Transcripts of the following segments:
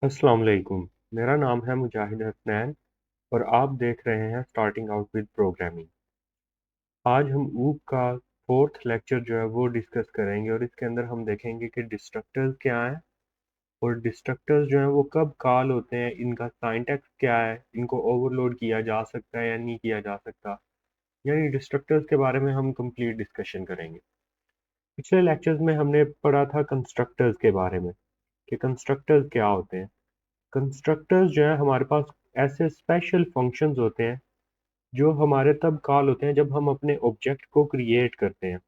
अस्सलाम वालेकुम। मेरा नाम है मुजाहिद हसनैन और आप देख रहे हैं स्टार्टिंग आउट विद प्रोग्रामिंग। आज हम ऊप का फोर्थ लेक्चर जो है वो डिस्कस करेंगे और इसके अंदर हम देखेंगे कि डिस्ट्रक्टर्स क्या हैं और डिस्ट्रक्टर्स जो हैं वो कब कॉल होते हैं, इनका सिंटैक्स क्या है, इनको ओवरलोड किया जा सकता है या नहीं किया जा सकता। यानी डिस्ट्रक्टर्स के बारे में हम कंप्लीट डिस्कशन करेंगे। पिछले लेक्चर्स में हमने पढ़ा था कंस्ट्रक्टर्स के बारे में कि कंस्ट्रक्टर्स क्या होते हैं। कंस्ट्रक्टर्स जो है हमारे पास ऐसे स्पेशल फंक्शंस होते हैं जो हमारे तब कॉल होते हैं जब हम अपने ऑब्जेक्ट को क्रिएट करते हैं।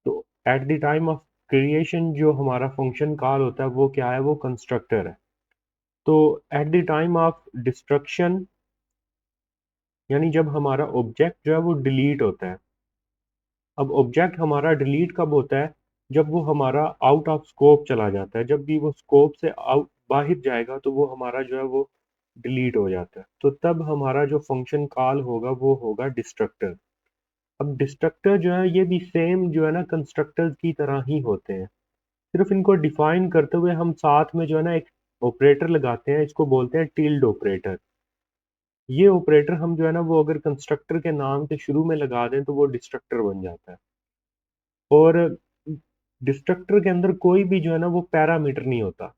तो at the time of creation जो हमारा फंक्शन कॉल होता है वो क्या है, वो कंस्ट्रक्टर है। तो at the time of destruction यानी जब हमारा ऑब्जेक्ट जो है वो डिलीट होता है। अब ऑब्जेक्ट हमारा डिलीट कब होता है, जब वो हमारा आउट ऑफ स्कोप चला जाता है। जब भी वो स्कोप से आउट बाहर जाएगा तो वो हमारा जो है वो डिलीट हो जाता है। तो तब हमारा जो फंक्शन कॉल होगा वो होगा डिस्ट्रक्टर। अब डिस्ट्रक्टर जो है ये भी सेम जो है ना कंस्ट्रक्टर्स की तरह ही होते हैं। सिर्फ इनको डिफाइन करते हुए हम साथ में जो है ना एक ऑपरेटर लगाते हैं, इसको बोलते हैं टिल्ड ऑपरेटर। ये ऑपरेटर हम जो है ना वो अगर कंस्ट्रक्टर के नाम के शुरू में लगा दें तो वो डिस्ट्रक्टर बन जाता है। और डिस्ट्रक्टर के अंदर कोई भी जो है ना वो पैरामीटर नहीं होता।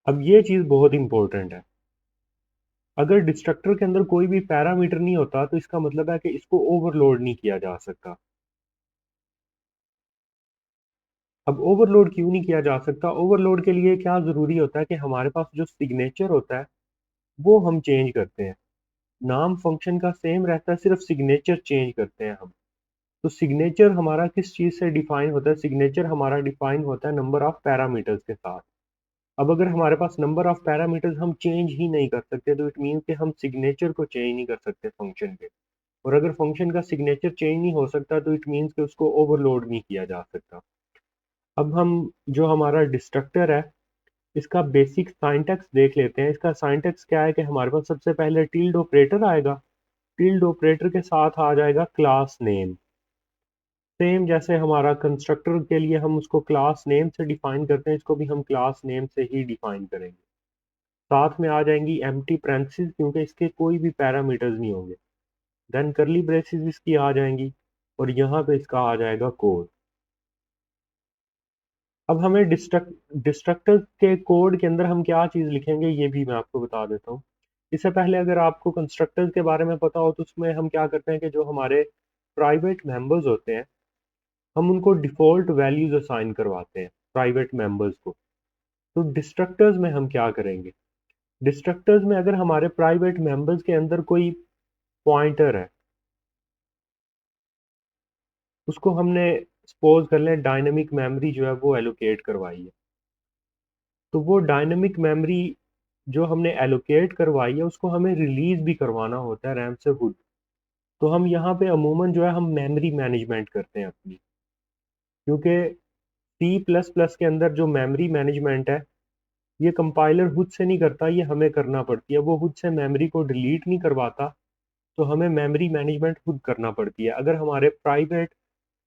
अब ये चीज बहुत इंपॉर्टेंट है। अगर डिस्ट्रक्टर के अंदर कोई भी पैरामीटर नहीं होता तो इसका मतलब है कि इसको ओवरलोड नहीं किया जा सकता। अब ओवरलोड क्यों नहीं किया जा सकता? ओवरलोड के लिए क्या जरूरी होता है कि हमारे पास जो सिग्नेचर होता है वो हम चेंज करते हैं। नाम फंक्शन का सेम रहता है, सिर्फ सिग्नेचर चेंज करते हैं हम। तो सिग्नेचर हमारा किस चीज से डिफाइन होता है? सिग्नेचर हमारा डिफाइन होता है नंबर ऑफ पैरामीटर्स के साथ। अब अगर हमारे पास नंबर ऑफ पैरामीटर्स हम चेंज ही नहीं कर सकते तो इट मीन्स कि हम सिग्नेचर को चेंज नहीं कर सकते फंक्शन के। और अगर फंक्शन का सिग्नेचर चेंज नहीं हो सकता तो इट मीन्स कि उसको ओवरलोड नहीं किया जा सकता। अब हम जो हमारा डिस्ट्रक्टर है इसका बेसिक सिंटैक्स देख लेते हैं। इसका सिंटैक्स क्या है कि हमारे पास सबसे पहले टिल्ड ऑपरेटर आएगा। टिल्ड ऑपरेटर के साथ आ जाएगा क्लास नेम। सेम जैसे हमारा कंस्ट्रक्टर के लिए हम उसको क्लास नेम से डिफाइन करते हैं, इसको भी हम क्लास नेम से ही डिफाइन करेंगे। साथ में आ जाएंगी एम्प्टी पैरेंथेसिस क्योंकि इसके कोई भी पैरामीटर्स नहीं होंगे। देन करली ब्रेसेस इसकी आ जाएंगी और यहाँ पे इसका आ जाएगा कोड। अब हमें डिस्ट्रक्टर के कोड के अंदर हम क्या चीज़ लिखेंगे ये भी मैं आपको बता देता हूँ। इससे पहले अगर आपको कंस्ट्रक्टर्स के बारे में पता हो तो उसमें हम क्या करते हैं कि जो हमारे प्राइवेट मेंबर्स होते हैं हम उनको डिफ़ॉल्ट वैल्यूज असाइन करवाते हैं प्राइवेट मेंबर्स को। तो डिस्ट्रक्टर्स में हम क्या करेंगे? डिस्ट्रक्टर्स में अगर हमारे प्राइवेट मेंबर्स के अंदर कोई पॉइंटर है, उसको हमने सपोज कर लें डायनेमिक मेमोरी जो है वो एलोकेट करवाई है। तो वो डायनेमिक मेमोरी जो हमने एलोकेट करवाई है उसको हमें रिलीज भी करवाना होता है रैम से खुद। तो हम यहाँ पे अमूमन जो है हम मेमोरी मैनेजमेंट करते हैं अपनी। क्योंकि सी प्लस प्लस के अंदर जो मेमोरी मैनेजमेंट है ये कंपाइलर खुद से नहीं करता, ये हमें करना पड़ती है। वो खुद से मेमोरी को डिलीट नहीं करवाता, तो हमें मेमोरी मैनेजमेंट खुद करना पड़ती है। अगर हमारे प्राइवेट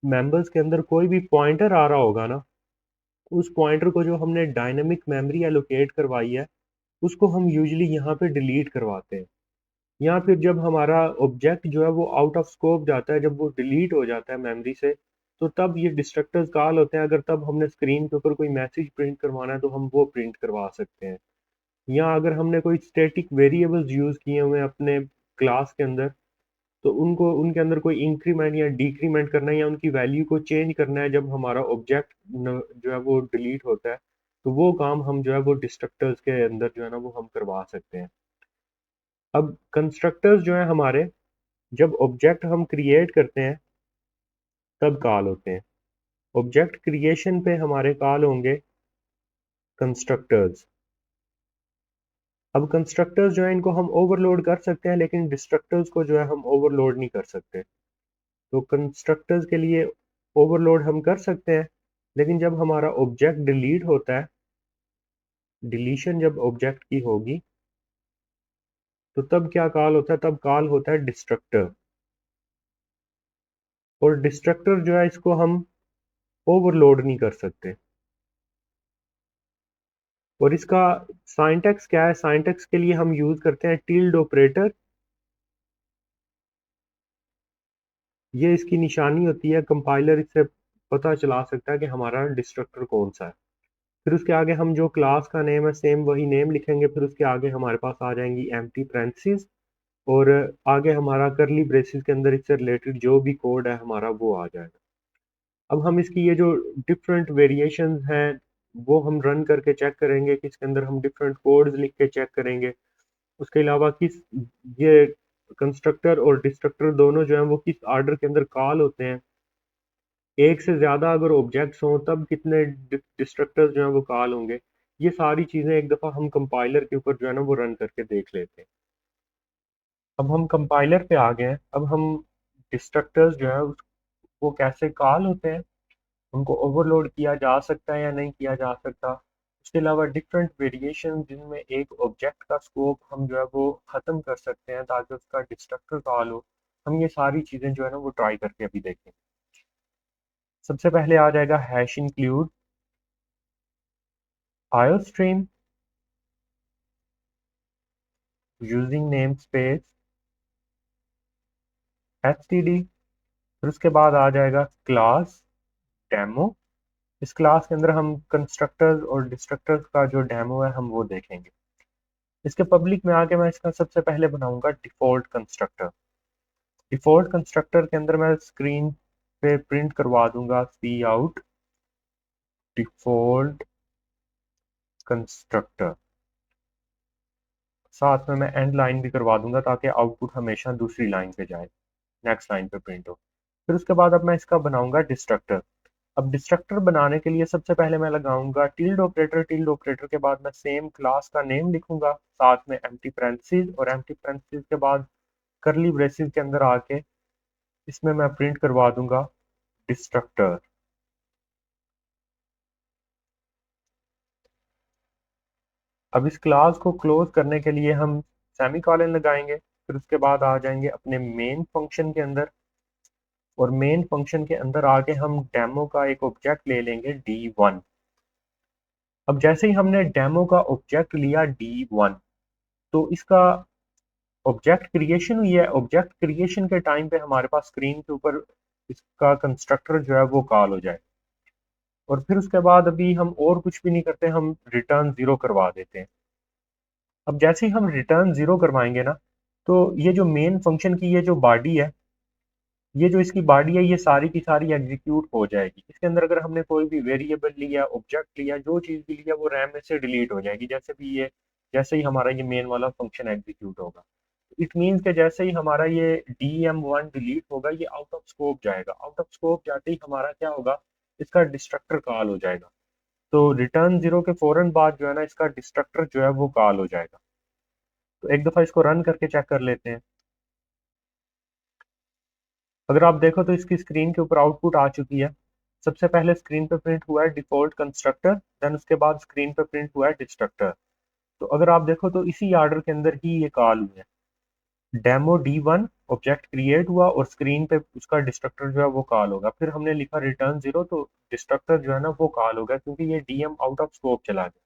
मेंबर्स के अंदर कोई भी पॉइंटर आ रहा होगा ना, उस पॉइंटर को जो हमने डायनेमिक मेमोरी एलोकेट करवाई है उसको हम यूजली यहाँ पे डिलीट करवाते हैं। या फिर जब हमारा ऑब्जेक्ट जो है वो आउट ऑफ स्कोप जाता है, जब वो डिलीट हो जाता है मेमोरी से, तो तब ये डिस्ट्रक्टर्स कॉल होते हैं। अगर तब हमने स्क्रीन के ऊपर कोई मैसेज प्रिंट करवाना है तो हम वो प्रिंट करवा सकते हैं। या अगर हमने कोई स्टैटिक वेरिएबल्स यूज किए हुए हैं अपने क्लास के अंदर, तो उनको उनके अंदर कोई इंक्रीमेंट या डिक्रीमेंट करना है या उनकी वैल्यू को चेंज करना है जब हमारा ऑब्जेक्ट जो है वो डिलीट होता है, तो वो काम हम जो है वो डिस्ट्रक्टर्स के अंदर जो है ना वो हम करवा सकते हैं। अब कंस्ट्रक्टर्स जो है हमारे, जब ऑब्जेक्ट हम क्रिएट करते हैं तब कॉल होते हैं। ऑब्जेक्ट क्रिएशन पे हमारे कॉल होंगे कंस्ट्रक्टर्स। अब कंस्ट्रक्टर्स जो है इनको हम ओवरलोड कर सकते हैं लेकिन डिस्ट्रक्टर्स को जो है हम ओवरलोड नहीं कर सकते। तो कंस्ट्रक्टर्स के लिए ओवरलोड हम कर सकते हैं, लेकिन जब हमारा ऑब्जेक्ट डिलीट होता है, डिलीशन जब ऑब्जेक्ट की होगी तो तब क्या कॉल होता है? तब कॉल होता है डिस्ट्रक्टर। और डिस्ट्रक्टर जो है इसको हम ओवरलोड नहीं कर सकते। और इसका सिंटैक्स क्या है? सिंटैक्स के लिए हम यूज करते हैं टिल्ड ऑपरेटर। ये इसकी निशानी होती है, कंपाइलर इससे पता चला सकता है कि हमारा डिस्ट्रक्टर कौन सा है। फिर उसके आगे हम जो क्लास का नेम है सेम वही नेम लिखेंगे, फिर उसके आगे हमारे पास आ जाएंगी एम्प्टी पैरेंथेसिस, और आगे हमारा करली ब्रेसेस के अंदर इससे रिलेटेड जो भी कोड है हमारा वो आ जाएगा। अब हम इसकी ये जो डिफरेंट वेरिएशंस हैं वो हम रन करके चेक करेंगे कि इसके अंदर हम डिफरेंट कोड्स लिख के चेक करेंगे। उसके अलावा किस ये कंस्ट्रक्टर और डिस्ट्रक्टर दोनों जो हैं वो किस आर्डर के अंदर कॉल होते हैं, एक से ज्यादा अगर ऑब्जेक्ट्स हों तब कितने डिस्ट्रक्टर्स जो हैं वो कॉल होंगे। ये सारी चीजें एक दफा हम कंपाइलर के ऊपर जो है ना वो रन करके देख लेते हैं। अब हम कंपाइलर पे आ गए हैं। अब हम डिस्ट्रक्टर्स जो है वो कैसे कॉल होते हैं, उनको ओवरलोड किया जा सकता है या नहीं किया जा सकता। उसके अलावा डिफरेंट वेरिएशन जिनमें एक ऑब्जेक्ट का स्कोप हम जो है वो ख़त्म कर सकते हैं ताकि उसका डिस्ट्रक्टर कॉल हो। हम ये सारी चीज़ें जो है ना वो ट्राई करके अभी देखें। सबसे पहले आ जाएगा hash include iostream using namespace STD. फिर उसके बाद आ जाएगा क्लास डेमो। इस क्लास के अंदर हम कंस्ट्रक्टर्स और डिस्ट्रक्टर्स का जो डेमो है हम वो देखेंगे। इसके पब्लिक में आके मैं इसका सबसे पहले बनाऊंगा डिफॉल्ट कंस्ट्रक्टर। डिफॉल्ट कंस्ट्रक्टर के अंदर मैं स्क्रीन पे प्रिंट करवा दूंगा सी आउट डिफॉल्ट कंस्ट्रक्टर। साथ में मैं एंड लाइन भी करवा दूंगा ताकि आउटपुट हमेशा दूसरी लाइन पे जाए, नेक्स्ट लाइन पे प्रिंट हो। फिर उसके बाद अब मैं इसका बनाऊंगा डिस्ट्रक्टर। अब डिस्ट्रक्टर बनाने के लिए सबसे पहले मैं लगाऊंगा टिल्ड ऑपरेटर। टिल्ड ऑपरेटर के बाद मैं सेम क्लास का नेम लिखूंगा, साथ में एम्प्टी पैरेंथेसिस, और एम्प्टी पैरेंथेसिस के बाद करली ब्रेसेस के अंदर आके इसमें मैं प्रिंट करवा दूंगा डिस्ट्रक्टर। अब इस क्लास को क्लोज करने के लिए हम सेमी कॉलन लगाएंगे। फिर उसके बाद आ जाएंगे अपने मेन फंक्शन के अंदर, और मेन फंक्शन के अंदर आके हम डेमो का एक ऑब्जेक्ट ले लेंगे D1। अब जैसे ही हमने डेमो का ऑब्जेक्ट लिया D1, तो इसका ऑब्जेक्ट क्रिएशन हुई है। ऑब्जेक्ट क्रिएशन के टाइम पे हमारे पास स्क्रीन के ऊपर इसका कंस्ट्रक्टर जो है वो कॉल हो जाए, और फिर उसके बाद अभी हम और कुछ भी नहीं करते, हम रिटर्न जीरो करवा देते हैं। अब जैसे ही हम रिटर्न जीरो करवाएंगे ना, तो ये जो मेन फंक्शन की ये जो बॉडी है, ये जो इसकी बॉडी है ये सारी की सारी एग्जीक्यूट हो जाएगी। इसके अंदर अगर हमने कोई भी वेरिएबल लिया, ऑब्जेक्ट लिया, जो चीज़ भी लिया वो रैम में से डिलीट हो जाएगी। जैसे भी ये जैसे ही हमारा ये मेन वाला फंक्शन एग्जीक्यूट होगा, इट मीन्स के जैसे ही हमारा ये DM1 डिलीट होगा ये आउट ऑफ स्कोप जाएगा। आउट ऑफ स्कोप जाते ही हमारा क्या होगा, इसका डिस्ट्रक्टर कॉल हो जाएगा। तो रिटर्न जीरो के फौरन बाद जो है ना इसका डिस्ट्रक्टर जो है वो कॉल हो जाएगा। तो एक दफा इसको रन करके चेक कर लेते हैं। अगर आप देखो तो इसकी स्क्रीन के ऊपर आउटपुट आ चुकी है। सबसे पहले स्क्रीन पे प्रिंट हुआ है डिफॉल्ट कंस्ट्रक्टर, देन उसके बाद स्क्रीन पे प्रिंट हुआ है डिस्ट्रक्टर। तो अगर आप देखो तो इसी आर्डर के अंदर ही ये कॉल हुए हैं। डेमो D1 ऑब्जेक्ट क्रिएट हुआ और स्क्रीन पे उसका डिस्ट्रक्टर जो है वो कॉल होगा। फिर हमने लिखा रिटर्न जीरो, तो डिस्ट्रक्टर जो है ना वो कॉल होगा क्योंकि ये DM आउट ऑफ स्कोप चला गया।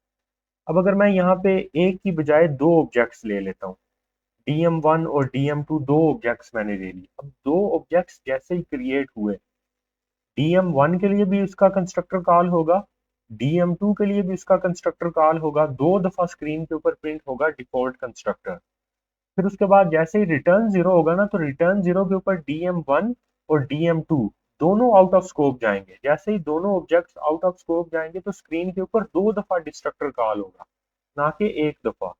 अब अगर मैं यहाँ पे एक की बजाय दो ऑब्जेक्ट्स ले लेता हूँ, DM1 और DM2 दो ऑब्जेक्ट्स मैंने ले लिए। अब दो ऑब्जेक्ट्स जैसे ही क्रिएट हुए, DM1 के लिए भी उसका कंस्ट्रक्टर कॉल होगा, DM2 के लिए भी उसका कंस्ट्रक्टर कॉल होगा। दो दफा स्क्रीन के ऊपर प्रिंट होगा डिफॉल्ट कंस्ट्रक्टर। फिर उसके बाद जैसे ही रिटर्न जीरो होगा ना, तो रिटर्न जीरो के ऊपर DM1 और DM2 दोनों आउट ऑफ स्कोप जाएंगे। जैसे ही दोनों ऑब्जेक्ट्स आउट ऑफ स्कोप जाएंगे तो स्क्रीन के ऊपर दो दफा डिस्ट्रक्टर कॉल होगा, ना कि एक दफा।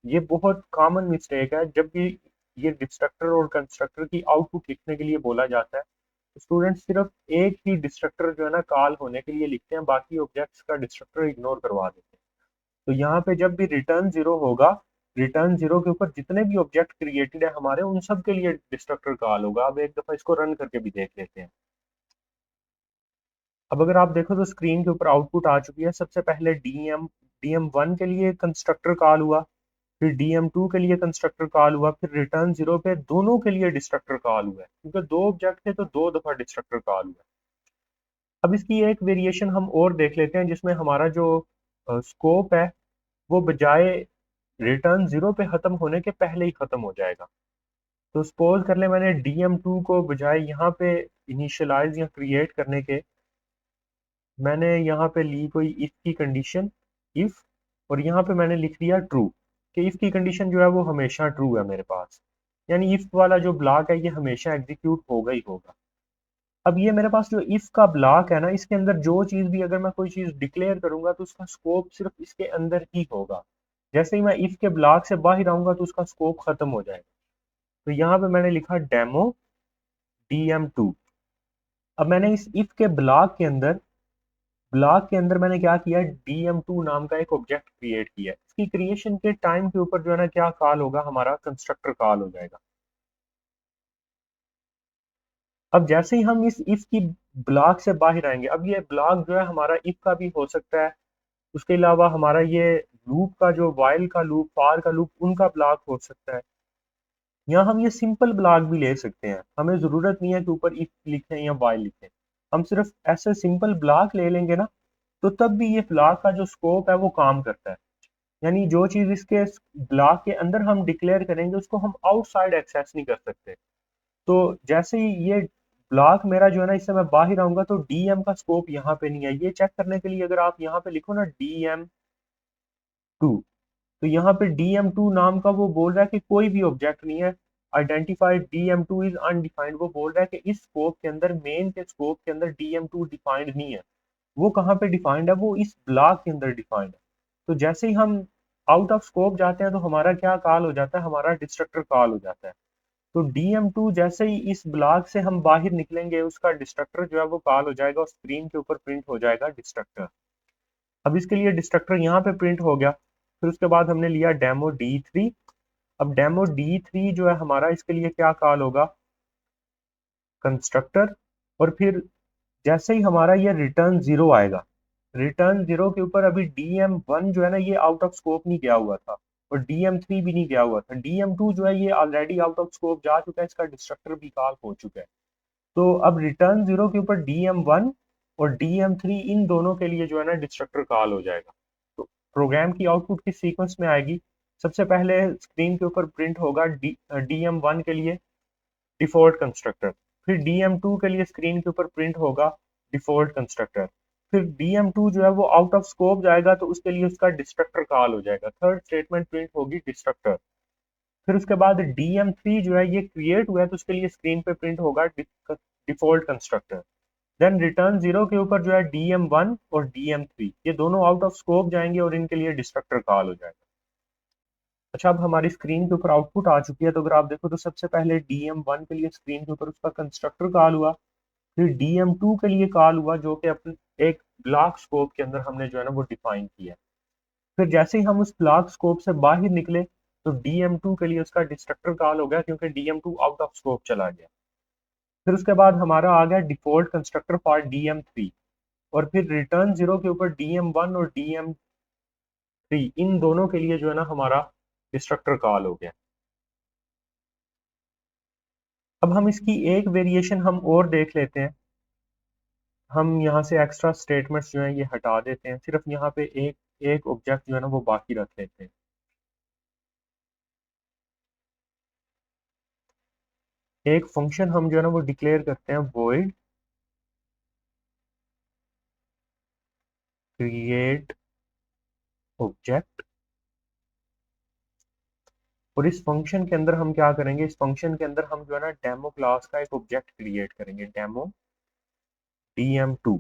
ये बहुत कॉमन मिस्टेक है। जब भी ये डिस्ट्रक्टर और कंस्ट्रक्टर की आउटपुट लिखने के लिए बोला जाता है, तो स्टूडेंट सिर्फ एक ही डिस्ट्रक्टर जो है ना कॉल होने के लिए लिखते हैं, बाकी ऑब्जेक्ट्स का डिस्ट्रक्टर इग्नोर करवा देते हैं। तो यहाँ पे जब भी रिटर्न जीरो होगा, रिटर्न जीरो के ऊपर जितने भी ऑब्जेक्ट क्रिएटेड है हमारे, उन सब के लिए डिस्ट्रक्टर कॉल होगा। अब एक दफा इसको रन करके भी देख लेते हैं। अब अगर आप देखो तो स्क्रीन के ऊपर आउटपुट आ चुकी है। सबसे पहले DM1 के लिए कंस्ट्रक्टर कॉल हुआ, फिर DM2 के लिए कंस्ट्रक्टर कॉल हुआ, फिर रिटर्न जीरो पे दोनों के लिए डिस्ट्रक्टर कॉल हुआ है। क्योंकि दो ऑब्जेक्ट थे तो दो दफा डिस्ट्रक्टर कॉल हुआ है। अब इसकी एक वेरिएशन हम और देख लेते हैं जिसमें हमारा जो स्कोप है वो बजाय रिटर्न जीरो पे खत्म होने के पहले ही खत्म हो जाएगा। तो सपोज कर ले मैंने dm2 को बजाय यहाँ पे इनिशियलाइज या क्रिएट करने के मैंने यहाँ पे ली कोई इफ की कंडीशन, इफ, और यहाँ पे मैंने लिख दिया ट्रू कि इफ की कंडीशन जो है वो हमेशा ट्रू है मेरे पास, यानी इफ वाला जो ब्लॉक है ये हमेशा एग्जीक्यूट होगा ही होगा। अब ये मेरे पास जो इफ का ब्लॉक है ना, इसके अंदर जो चीज भी अगर मैं कोई चीज डिक्लेयर करूंगा तो उसका स्कोप सिर्फ इसके अंदर ही होगा। जैसे ही मैं इफ के ब्लॉक से बाहर आऊंगा तो उसका स्कोप खत्म हो जाएगा। तो यहाँ पे मैंने लिखा डेमो dm2। अब मैंने इस इफ के ब्लॉक के अंदर मैंने क्या किया, dm2 नाम का एक ऑब्जेक्ट क्रिएट किया। इसकी क्रिएशन के टाइम के ऊपर जो है ना क्या कॉल होगा, हमारा कंस्ट्रक्टर कॉल हो जाएगा। अब जैसे ही हम इस इफ की ब्लॉक से बाहर आएंगे, अब ये ब्लॉक जो है हमारा इफ का भी हो सकता है, उसके अलावा हमारा ये लूप का जो वाइल का लूप, फॉर का लूप, उनका ब्लॉक हो सकता है, या हम ये सिंपल ब्लॉक भी ले सकते हैं। हमें जरूरत नहीं है कि ऊपर इफ लिखें या वाइल लिखें, हम सिर्फ ऐसे सिंपल ब्लॉक ले लेंगे ना, तो तब भी ये ब्लॉक का जो स्कोप है वो काम करता है। यानी जो चीज इसके ब्लॉक के अंदर हम डिक्लेयर करेंगे उसको हम आउटसाइड एक्सेस नहीं कर सकते। तो जैसे ही ये ब्लॉक मेरा जो है ना, इससे मैं बाहर आऊंगा तो डीएम का स्कोप यहाँ पे नहीं है। ये चेक करने के लिए अगर आप यहाँ पे लिखो ना dm2, तो यहाँ पे dm2 नाम का वो बोल रहा है कि कोई भी ऑब्जेक्ट नहीं है, आइडेंटिफाइड dm2 इज अनडिफाइंड। वो बोल रहा है कि इस स्कोप के अंदर, मेन के स्कोप के अंदर dm2 डिफाइंड नहीं है। वो कहाँ पे डिफाइंड है, वो इस ब्लॉक के अंदर डिफाइंड है। तो जैसे ही हम आउट ऑफ स्कोप जाते हैं तो हमारा क्या कॉल हो जाता है, हमारा डिस्ट्रक्टर कॉल हो जाता है। तो dm2 जैसे ही इस ब्लॉक से हम बाहर निकलेंगे उसका डिस्ट्रक्टर जो है वो कॉल हो जाएगा और स्क्रीन के ऊपर प्रिंट हो जाएगा डिस्ट्रक्टर। अब इसके लिए डिस्ट्रक्टर यहाँ पे प्रिंट हो गया। फिर उसके बाद हमने लिया डेमो d3। अब डेमो d3 जो है हमारा, इसके लिए क्या कॉल होगा, कंस्ट्रक्टर। और फिर जैसे ही हमारा ये रिटर्न जीरो आएगा, रिटर्न जीरो के ऊपर अभी dm1 जो है ना ये आउट ऑफ स्कोप नहीं गया हुआ था, और dm3 भी नहीं गया हुआ था। dm2 जो है ये ऑलरेडी आउट ऑफ स्कोप जा चुका है, इसका डिस्ट्रक्टर भी कॉल हो चुका है। तो अब रिटर्न जीरो के ऊपर dm1 और dm3 इन दोनों के लिए जो है ना डिस्ट्रक्टर कॉल हो जाएगा। तो प्रोग्राम की आउटपुट किस सीक्वेंस में आएगी, सबसे पहले स्क्रीन के ऊपर प्रिंट होगा dm1 के लिए डिफॉल्ट कंस्ट्रक्टर, फिर dm2 के लिए स्क्रीन के ऊपर प्रिंट होगा डिफॉल्ट कंस्ट्रक्टर, फिर dm2 जो है वो आउट ऑफ स्कोप जाएगा तो उसके लिए उसका डिस्ट्रक्टर कॉल हो जाएगा, थर्ड स्टेटमेंट प्रिंट होगी डिस्ट्रक्टर। फिर उसके बाद dm3 जो है ये क्रिएट हुआ है तो उसके लिए स्क्रीन पे प्रिंट होगा default constructor. Then return zero के ऊपर जो है dm1 और dm3 ये दोनों आउट ऑफ स्कोप जाएंगे और इनके लिए डिस्ट्रक्टर कॉल हो जाएगा। अच्छा, अब हमारी स्क्रीन के ऊपर आउटपुट आ चुकी है। तो अगर आप देखो तो सबसे पहले dm1 के लिए स्क्रीन के ऊपर उसका कंस्ट्रक्टर कॉल हुआ, फिर dm2 के लिए कॉल हुआ जो कि अपने एक ब्लॉक स्कोप के अंदर हमने जो है ना वो डिफाइन किया। फिर जैसे ही हम उस ब्लॉक स्कोप से बाहर निकले तो dm2 के लिए उसका डिस्ट्रक्टर कॉल हो गया क्योंकि dm2 आउट ऑफ स्कोप चला गया। फिर उसके बाद हमारा आ गया डिफॉल्ट कंस्ट्रक्टर फॉर dm3, और फिर रिटर्न जीरो के ऊपर dm1 और dm3 इन दोनों के लिए जो है ना हमारा डिस्ट्रक्टर कॉल हो गया। अब हम इसकी एक वेरिएशन हम और देख लेते हैं। हम यहाँ से एक्स्ट्रा स्टेटमेंट्स जो हैं ये हटा देते हैं, सिर्फ यहाँ पे एक एक ऑब्जेक्ट जो है ना वो बाकी रख लेते हैं। एक फंक्शन हम जो है ना वो डिक्लेयर करते हैं, void create ऑब्जेक्ट। और इस फंक्शन के अंदर हम क्या करेंगे, इस फंक्शन के अंदर हम जो है ना डेमो क्लास का एक ऑब्जेक्ट क्रिएट करेंगे, डेमो dm2।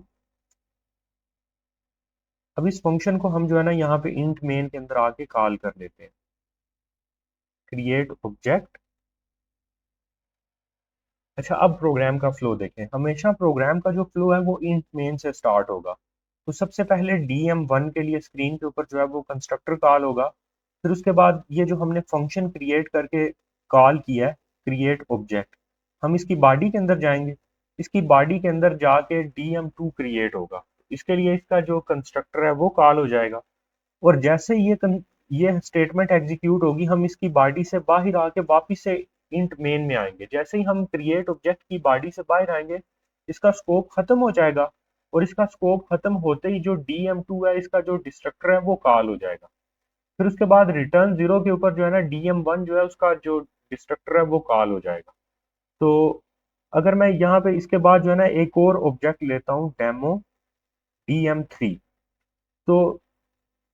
अब इस फंक्शन को हम जो है ना यहाँ पे इंट मेन के अंदर आके कॉल कर लेते हैं, क्रिएट ऑब्जेक्ट। अच्छा, अब प्रोग्राम का फ्लो देखें। हमेशा प्रोग्राम का जो फ्लो है वो इंट मेन से स्टार्ट होगा। तो सबसे पहले dm1 के लिए स्क्रीन के ऊपर जो है वो कंस्ट्रक्टर कॉल होगा। फिर उसके बाद ये जो हमने फंक्शन क्रिएट करके कॉल किया है, क्रिएट ऑब्जेक्ट, हम इसकी बॉडी के अंदर जाएंगे। इसकी बॉडी के अंदर जाके dm2 क्रिएट होगा, इसके लिए इसका जो कंस्ट्रक्टर है वो कॉल हो जाएगा। और जैसे ये स्टेटमेंट एग्जीक्यूट होगी, हम इसकी बॉडी से बाहर आके वापिस से इंट मेन में आएंगे। जैसे ही हम क्रिएट ऑब्जेक्ट की बॉडी से बाहर आएंगे इसका स्कोप खत्म हो जाएगा और इसका स्कोप खत्म होते ही जो dm2 है इसका जो डिस्ट्रक्टर है वो कॉल हो जाएगा। फिर उसके बाद रिटर्न जीरो के ऊपर जो है ना dm1 जो है उसका जो डिस्ट्रक्टर है वो कॉल हो जाएगा। तो अगर मैं यहाँ पे इसके बाद जो है ना एक और ऑब्जेक्ट लेता हूँ डेमो dm3, तो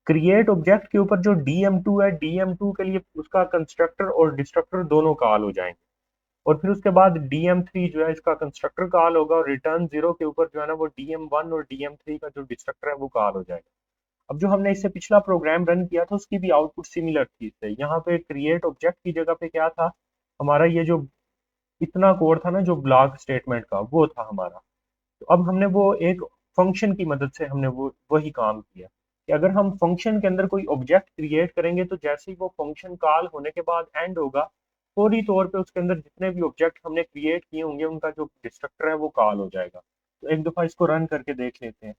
क्रिएट ऑब्जेक्ट के ऊपर जो dm2 है dm2 के लिए उसका कंस्ट्रक्टर और डिस्ट्रक्टर दोनों कॉल हो जाएंगे। और फिर उसके बाद dm3 जो है इसका कंस्ट्रक्टर कॉल होगा और रिटर्न जीरो के ऊपर जो है ना वो dm1 और dm3 का जो डिस्ट्रक्टर है वो कॉल हो जाएगा। अब जो हमने इससे पिछला प्रोग्राम रन किया था उसकी भी आउटपुट सिमिलर थी इससे। यहाँ पे क्रिएट ऑब्जेक्ट की जगह पे क्या था हमारा, ये जो इतना कोड था ना जो ब्लॉक स्टेटमेंट का वो था हमारा। तो अब हमने वो एक फंक्शन की मदद से हमने वो वही काम किया कि अगर हम फंक्शन के अंदर कोई ऑब्जेक्ट क्रिएट करेंगे तो जैसे ही वो फंक्शन कॉल होने के बाद एंड होगा फौरी तौर पे उसके अंदर जितने भी ऑब्जेक्ट हमने क्रिएट किए होंगे उनका जो डिस्ट्रक्टर है वो कॉल हो जाएगा। तो एक दफा इसको रन करके देख लेते हैं।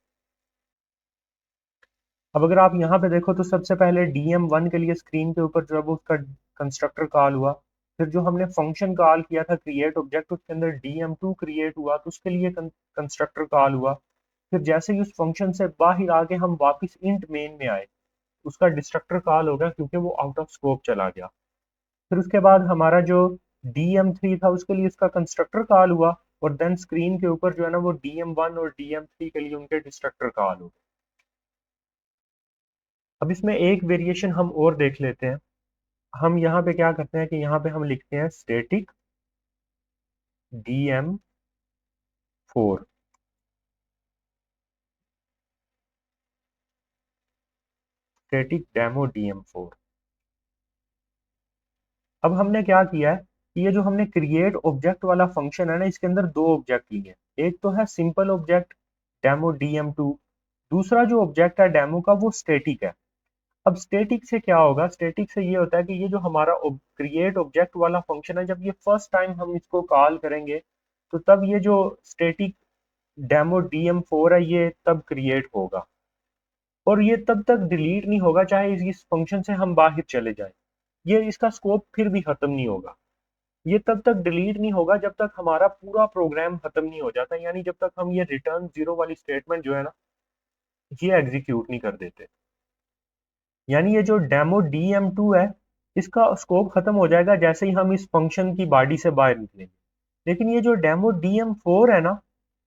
अब अगर आप यहाँ पे देखो तो सबसे पहले dm1 के लिए स्क्रीन के ऊपर जो है वो उसका कंस्ट्रक्टर कॉल हुआ। फिर जो हमने फंक्शन कॉल किया था क्रिएट ऑब्जेक्ट उसके अंदर dm2 क्रिएट हुआ तो उसके लिए कंस्ट्रक्टर कॉल हुआ। फिर जैसे ही उस फंक्शन से बाहर आके हम वापस इंट मेन में आए उसका डिस्ट्रक्टर कॉल हो गया क्योंकि वो आउट ऑफ स्कोप चला गया। फिर उसके बाद हमारा जो dm3 था उसके लिए इसका कंस्ट्रक्टर कॉल हुआ और देन स्क्रीन के ऊपर जो है ना वो dm1 और dm3 के लिए उनके डिस्ट्रक्टर कॉल हो गए। अब इसमें एक वेरिएशन हम और देख लेते हैं। हम यहाँ पे क्या करते हैं कि यहाँ पे हम लिखते हैं static dm4, static demo dm4। अब हमने क्या किया है कि ये जो हमने क्रिएट ऑब्जेक्ट वाला फंक्शन है ना इसके अंदर दो ऑब्जेक्ट लिए हैं। एक तो है सिंपल ऑब्जेक्ट डेमो dm2, दूसरा जो ऑब्जेक्ट है डेमो का वो स्टैटिक है। अब स्टैटिक से क्या होगा, स्टैटिक से ये होता है कि ये जो हमारा क्रिएट ऑब्जेक्ट वाला फंक्शन है जब ये फर्स्ट टाइम हम इसको कॉल करेंगे तो तब ये जो स्टैटिक डेमो dm4 है ये तब क्रिएट होगा और ये तब तक डिलीट नहीं होगा चाहे इस फंक्शन से हम बाहर चले जाएं। ये इसका स्कोप फिर भी खत्म नहीं होगा। ये तब तक डिलीट नहीं होगा जब तक हमारा पूरा प्रोग्राम खत्म नहीं हो जाता, यानी जब तक हम ये रिटर्न जीरो वाली स्टेटमेंट जो है ना ये एग्जीक्यूट नहीं कर देते। यानी ये जो डेमो dm2 है इसका स्कोप खत्म हो जाएगा जैसे ही हम इस फंक्शन की बॉडी से बाहर निकलेंगे। लेकिन ये जो डेमो dm4 है ना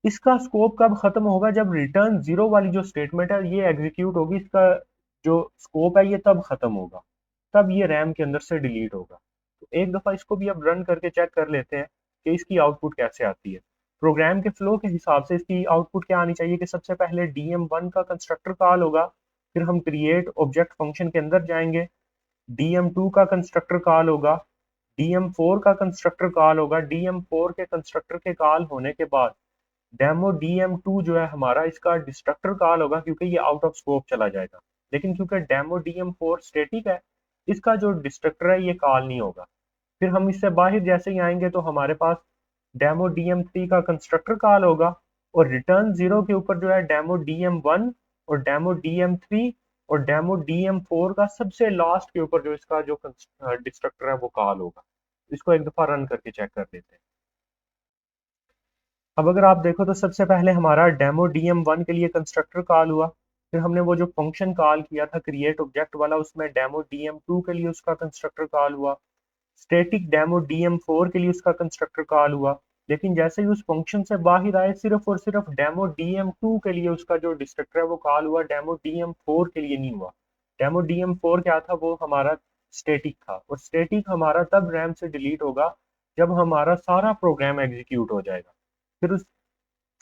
इसका स्कोप कब खत्म होगा, जब रिटर्न जीरो वाली जो स्टेटमेंट है ये एग्जीक्यूट होगी, इसका जो स्कोप है ये तब खत्म होगा, तब ये रैम के अंदर से डिलीट होगा। तो एक दफा इसको भी अब रन करके चेक कर लेते हैं कि इसकी आउटपुट कैसे आती है। प्रोग्राम के फ्लो के हिसाब से इसकी आउटपुट क्या आनी चाहिए कि सबसे पहले dm1 का कंस्ट्रक्टर कॉल होगा, फिर हम क्रिएट ऑब्जेक्ट फंक्शन के अंदर जाएंगे, dm2 का कंस्ट्रक्टर कॉल होगा, dm4 का कंस्ट्रक्टर कॉल होगा, dm4 के कंस्ट्रक्टर के कॉल होने के बाद डेमो dm2 जो है हमारा इसका डिस्ट्रक्टर कॉल होगा क्योंकि ये आउट ऑफ स्कोप चला जाएगा। लेकिन क्योंकि डेमो dm4 स्टैटिक है इसका जो डिस्ट्रक्टर है ये कॉल नहीं होगा। फिर हम इससे बाहर जैसे ही आएंगे तो हमारे पास डेमो dm3 का कंस्ट्रक्टर कॉल होगा और रिटर्न जीरो के ऊपर जो है डेमो dm1 और डेमो dm3 और डेमो dm4 का सबसे लास्ट के ऊपर जो इसका जो डिस्ट्रक्टर है वो कॉल होगा। इसको एक दफा रन करके चेक कर लेते हैं। अब अगर आप देखो तो सबसे पहले हमारा डेमो dm1 के लिए कंस्ट्रक्टर कॉल हुआ, फिर हमने वो जो फंक्शन कॉल किया था क्रिएट ऑब्जेक्ट वाला उसमें डेमो dm2 के लिए उसका कंस्ट्रक्टर कॉल हुआ, स्टैटिक डेमो dm4 के लिए उसका कंस्ट्रक्टर कॉल हुआ। लेकिन जैसे ही उस फंक्शन से बाहर आए सिर्फ और सिर्फ डेमो dm2 के लिए उसका जो डिस्ट्रक्टर है वो कॉल हुआ, डेमो dm4 के लिए नहीं हुआ। डेमो dm4 क्या था, वो हमारा स्टैटिक था और स्टैटिक हमारा तब रैम से डिलीट होगा जब हमारा सारा प्रोग्राम एग्जीक्यूट हो जाएगा। फिर उस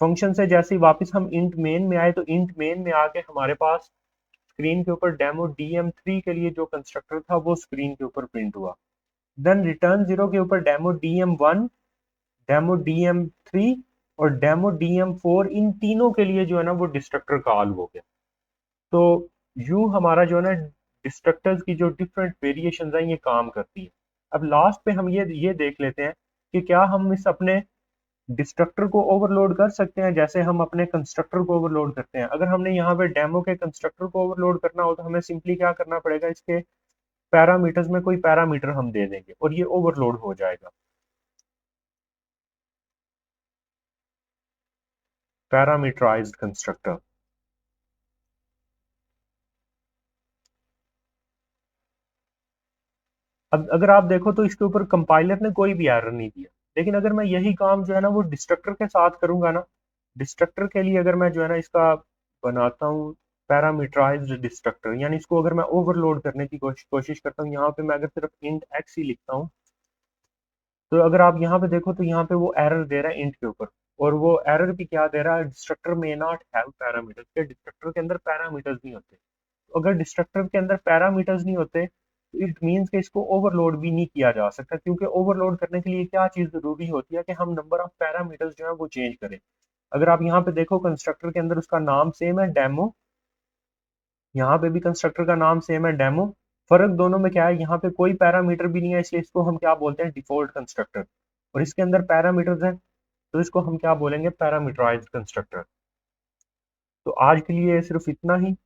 फंक्शन से जैसे ही वापस हम इंट मेन में आए तो इंट मेन में आके हमारे पास स्क्रीन के ऊपर डेमो dm3 के लिए जो कंस्ट्रक्टर था वो स्क्रीन के ऊपर प्रिंट हुआ। देन रिटर्न जीरो के ऊपर डेमो dm1, डेमो dm3 और डेमो dm4 इन तीनों के लिए जो है ना वो डिस्ट्रक्टर कॉल हो गया। तो यूं हमारा जो है ना डिस्ट्रक्टर्स की जो डिफरेंट वेरिएशन हैं ये काम करती है। अब लास्ट पे हम ये देख लेते हैं कि क्या हम इस अपने डिस्ट्रक्टर को ओवरलोड कर सकते हैं जैसे हम अपने कंस्ट्रक्टर को ओवरलोड करते हैं। अगर हमने यहाँ पे डेमो के कंस्ट्रक्टर को ओवरलोड करना हो तो हमें सिंपली क्या करना पड़ेगा, इसके पैरामीटर्स में कोई पैरामीटर हम दे देंगे और ये ओवरलोड हो जाएगा। Parameterized constructor. अब अगर आप देखो तो इसके ऊपर कंपाइलर ने कोई भी एरर नहीं दिया, लेकिन अगर मैं यही काम जो है ना वो डिस्ट्रक्टर के साथ करूंगा ना, डिस्ट्रक्टर के लिए अगर मैं जो है ना इसका बनाता हूँ पैरामीटराइज्ड डिस्ट्रक्टर, यानी इसको अगर मैं ओवरलोड करने की कोशिश करता हूँ, यहाँ पे मैं अगर सिर्फ इंट एक्स ही लिखता हूँ, तो अगर आप यहाँ पे देखो तो यहाँ पे वो एरर दे रहा है इंट के ऊपर, और वो एरर भी क्या दे रहा है, destructor may not have parameters, के डिस्ट्रक्टर के अंदर पैरामीटर्स नहीं होते। तो अगर डिस्ट्रक्टर के अंदर पैरामीटर्स नहीं होते तो इट मीन्स कि इसको ओवरलोड भी नहीं किया जा सकता, क्योंकि ओवरलोड करने के लिए क्या चीज जरूरी होती है कि हम नंबर ऑफ पैरामीटर्स जो है वो चेंज करें। अगर आप यहाँ पे देखो कंस्ट्रक्टर के अंदर उसका नाम सेम है डेमो, यहाँ पे भी कंस्ट्रक्टर का नाम सेम है डेमो, फर्क दोनों में क्या है, यहाँ पे कोई पैरामीटर भी नहीं है, इसलिए इसको हम क्या बोलते हैं, डिफॉल्ट कंस्ट्रक्टर, और इसके अंदर पैरामीटर्स हैं तो इसको हम क्या बोलेंगे, पैरामीटराइज्ड कंस्ट्रक्टर। तो आज के लिए सिर्फ इतना ही।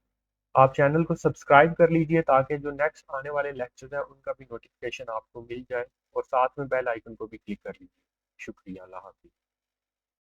आप चैनल को सब्सक्राइब कर लीजिए ताकि जो नेक्स्ट आने वाले लेक्चर्स हैं उनका भी नोटिफिकेशन आपको मिल जाए, और साथ में बेल आइकन को भी क्लिक कर लीजिए। शुक्रिया, अल्लाह हाफिज़।